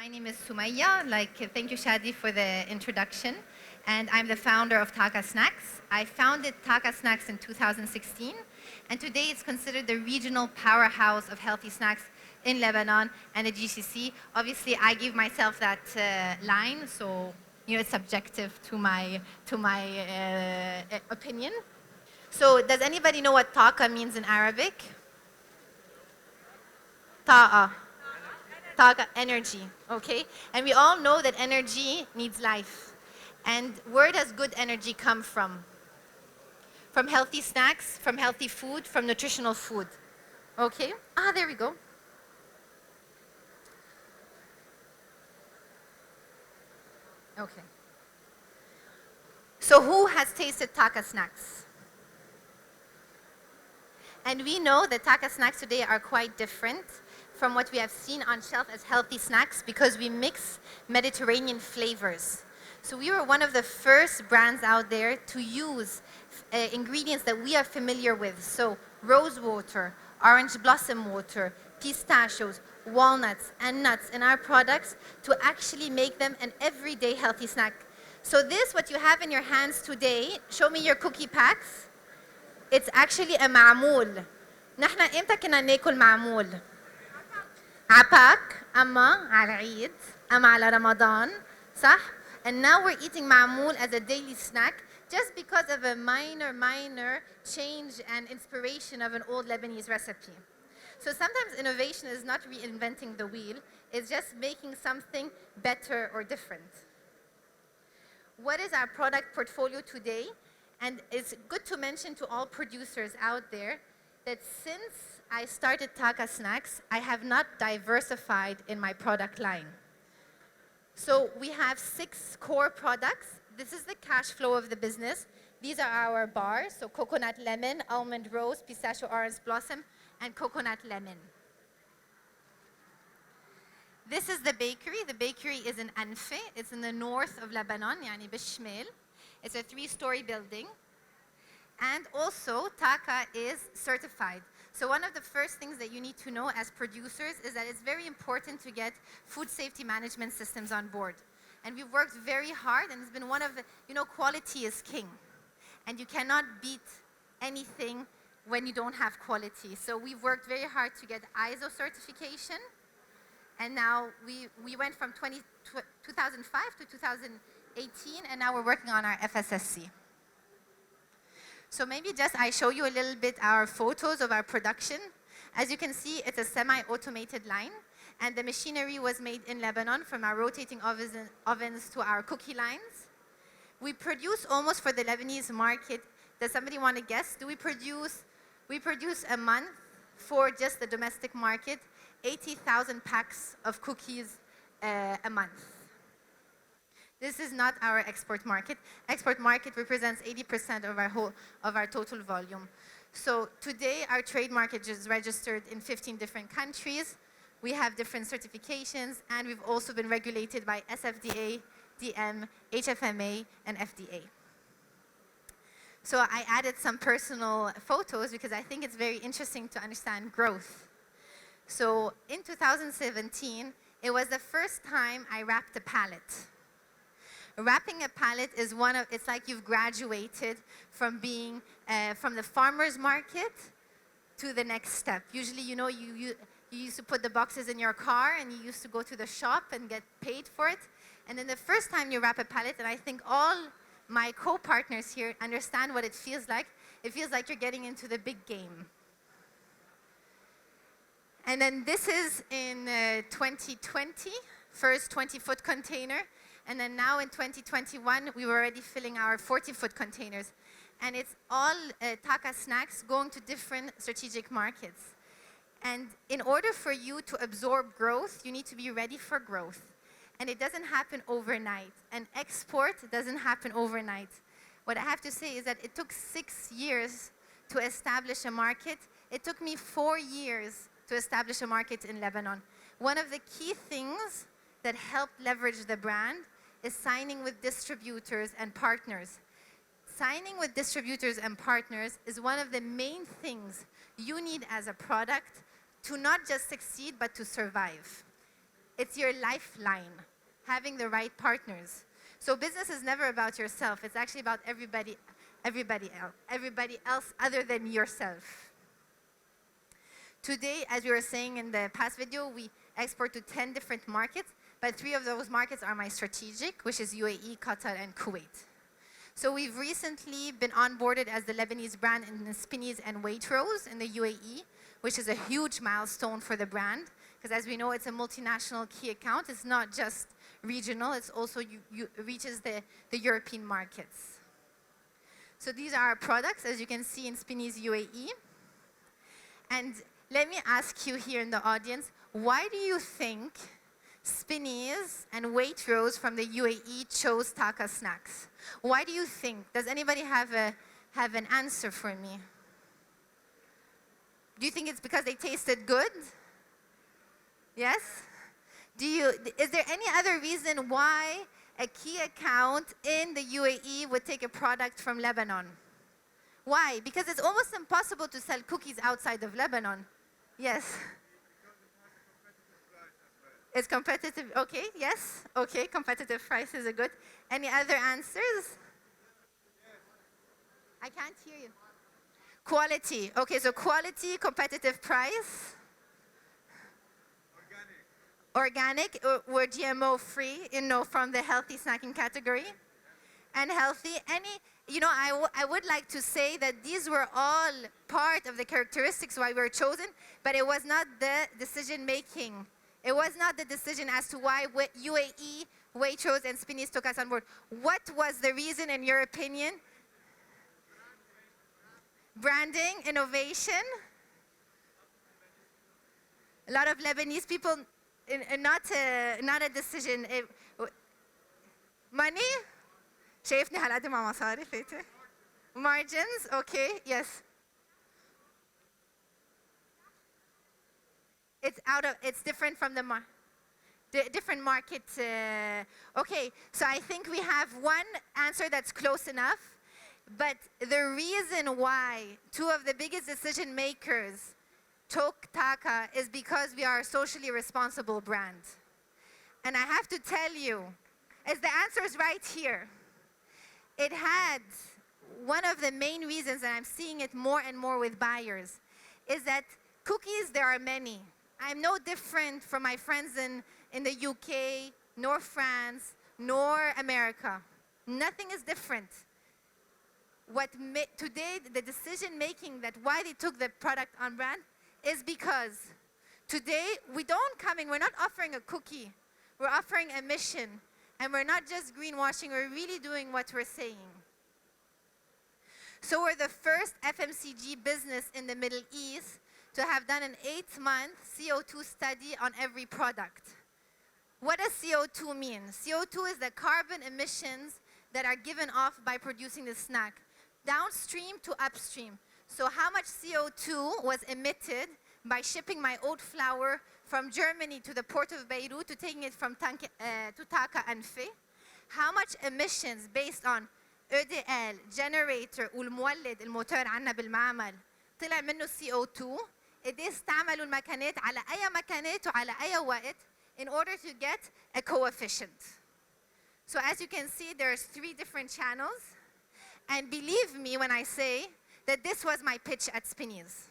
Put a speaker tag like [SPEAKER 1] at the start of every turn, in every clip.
[SPEAKER 1] My name is Soumaya. Thank you, Shadi, for the introduction. And I'm the founder of TAQA Snacks. I founded TAQA Snacks in 2016, and today it's considered the regional powerhouse of healthy snacks in Lebanon and the GCC. Obviously, I give myself that line, so it's subjective to my opinion. So, does anybody know what TAQA means in Arabic? Ta'a. TAQA, energy, okay? And we all know that energy needs life. And where does good energy come from? From healthy snacks, from healthy food, from nutritional food. Okay? There we go. Okay. So who has tasted TAQA snacks? And we know that TAQA snacks today are quite different from what we have seen on shelf as healthy snacks because we mix Mediterranean flavors. So we were one of the first brands out there to use ingredients that we are familiar with. So rose water, orange blossom water, pistachios, walnuts, and nuts in our products to actually make them an everyday healthy snack. So this, what you have in your hands today, show me your cookie packs. It's actually a معمول. نحن إمتى كنا ناكل معمول؟ عباك أما على العيد أما على رمضان صح؟ And now we're eating معمول as a daily snack just because of a minor change and inspiration of an old Lebanese recipe. So sometimes innovation is not reinventing the wheel, it's just making something better or different. What is our product portfolio today? And it's good to mention to all producers out there that since I started TAQA Snacks, I have not diversified in my product line. So we have 6 core products. This is the cash flow of the business. These are our bars, so coconut lemon, almond rose, pistachio orange blossom, and coconut lemon. This is the bakery. The bakery is in Anfe. It's in the north of Lebanon, يعني بالشمال. It's a 3-story building. And also, TAQA is certified. So one of the first things that you need to know as producers is that it's very important to get food safety management systems on board. And we've worked very hard, and it's been one of the, quality is king. And you cannot beat anything when you don't have quality. So we've worked very hard to get ISO certification. And now we went from 2005 to 2018, and now we're working on our FSSC. So maybe just I show you a little bit our photos of our production. As you can see, it's a semi-automated line, and the machinery was made in Lebanon from our rotating ovens to our cookie lines. We produce almost for the Lebanese market. Does somebody want to guess? We produce a month for just the domestic market, 80,000 packs of cookies a month. This is not our export market. Export market represents 80% of our total volume. So today, our trade market is registered in 15 different countries. We have different certifications, and we've also been regulated by SFDA, DM, HFMA, and FDA. So I added some personal photos because I think it's very interesting to understand growth. So in 2017, it was the first time I wrapped a pallet. Wrapping a pallet is it's like you've graduated from being from the farmer's market to the next step. Usually, you used to put the boxes in your car and you used to go to the shop and get paid for it. And then the first time you wrap a pallet, and I think all my co-partners here understand what it feels like you're getting into the big game. And then this is in 2020, first 20-foot container. And then now in 2021, we were already filling our 40-foot containers. And it's all TAQA snacks going to different strategic markets. And in order for you to absorb growth, you need to be ready for growth. And it doesn't happen overnight. And export doesn't happen overnight. What I have to say is that it took 6 years to establish a market. It took me 4 years to establish a market in Lebanon. One of the key things that helped leverage the brand is signing with distributors and partners. Signing with distributors and partners is one of the main things you need as a product to not just succeed, but to survive. It's your lifeline, having the right partners. So business is never about yourself. It's actually about everybody else other than yourself. Today, as we were saying in the past video, we export to 10 different markets, but 3 of those markets are my strategic, which is UAE, Qatar, and Kuwait. So we've recently been onboarded as the Lebanese brand in the Spinneys and Waitrose in the UAE, which is a huge milestone for the brand, because as we know, it's a multinational key account. It's not just regional, it's also reaches the European markets. So these are our products, as you can see in Spinneys UAE. And let me ask you here in the audience, why do you think Spinneys and Waitrose from the UAE chose TAQA snacks? Why do you think? Does anybody have an answer for me? Do you think it's because they tasted good? Yes? Is there any other reason why a key account in the UAE would take a product from Lebanon? Why? Because it's almost impossible to sell cookies outside of Lebanon. Yes? It's competitive, okay, yes, okay, competitive prices are good. Any other answers? I can't hear you. Quality, okay, so quality, competitive price. Organic, we're GMO free, from the healthy snacking category. And healthy, I would like to say that these were all part of the characteristics why we were chosen, but it was not the decision making. It was not the decision as to why UAE, Waitrose, and Spinneys took us on board. What was the reason, in your opinion? Branding, innovation. A lot of Lebanese people, not a decision. Money? شايفني هالقد مع مصاري فاتح. Margins, okay, yes. It's different from the different market. Okay, so I think we have one answer that's close enough, but the reason why 2 of the biggest decision makers took TAQA is because we are a socially responsible brand. And I have to tell you, as the answer is right here, it had one of the main reasons, and I'm seeing it more and more with buyers, is that cookies, there are many. I'm no different from my friends in the UK, nor France, nor America. Nothing is different. Today, the decision making that why they took the product on brand is because today we're not offering a cookie, we're offering a mission. And we're not just greenwashing, we're really doing what we're saying. So we're the first FMCG business in the Middle East to have done an 8-month CO2 study on every product. What does CO2 mean? CO2 is the carbon emissions that are given off by producing the snack, downstream to upstream. So how much CO2 was emitted by shipping my oat flour from Germany to the port of Beirut to taking it from to TAQA and Fe? How much emissions based on EDL, generator والمولد الموتور عنا بالمعمل طلع منه CO2 قد ايه استعملوا المكانات على أي مكانات وعلى أي وقت in order to get a coefficient. So as you can see, there's 3 different channels, and believe me when I say that this was my pitch at Spinneys.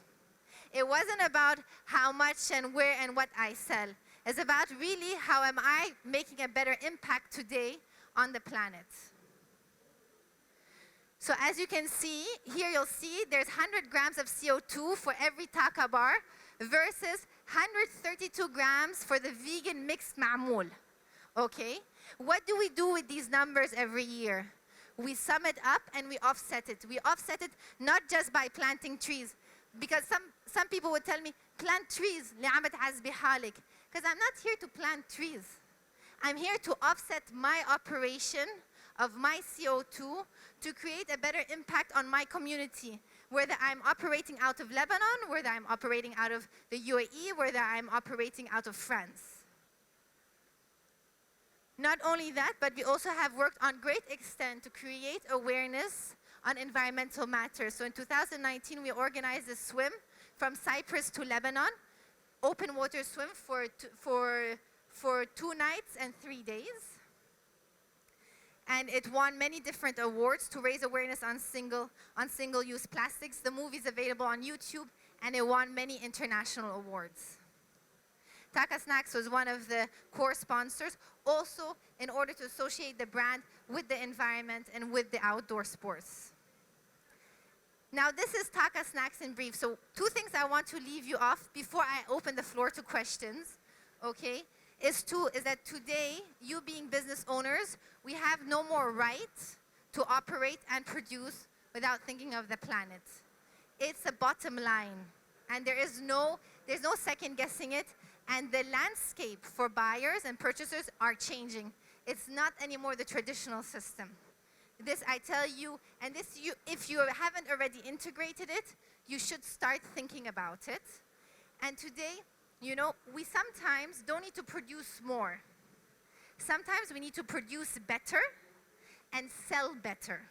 [SPEAKER 1] It wasn't about how much and where and what I sell. It's about really how am I making a better impact today on the planet. So as you can see, here you'll see there's 100 grams of CO2 for every TAQA bar versus 132 grams for the vegan mixed ma'moul. Okay? What do we do with these numbers every year? We sum it up and we offset it. We offset it not just by planting trees, because some people would tell me, plant trees, because I'm not here to plant trees. I'm here to offset my operation of my CO2 to create a better impact on my community, whether I'm operating out of Lebanon, whether I'm operating out of the UAE, whether I'm operating out of France. Not only that, but we also have worked on great extent to create awareness on environmental matters. So in 2019, we organized a swim from Cyprus to Lebanon, open water swim for for 2 nights and 3 days. And it won many different awards to raise awareness on single-use plastics. The movie is available on YouTube, and it won many international awards. TAQA Snacks was one of the core sponsors, also in order to associate the brand with the environment and with the outdoor sports. Now, this is TAQA Snacks in brief. So 2 things I want to leave you off before I open the floor to questions, okay, is that today, you being business owners, we have no more right to operate and produce without thinking of the planet. It's a bottom line, and there's no second guessing it, and the landscape for buyers and purchasers are changing. It's not anymore the traditional system. This I tell you, and this if you haven't already integrated it, you should start thinking about it. And today, you know, we sometimes don't need to produce more. Sometimes we need to produce better and sell better.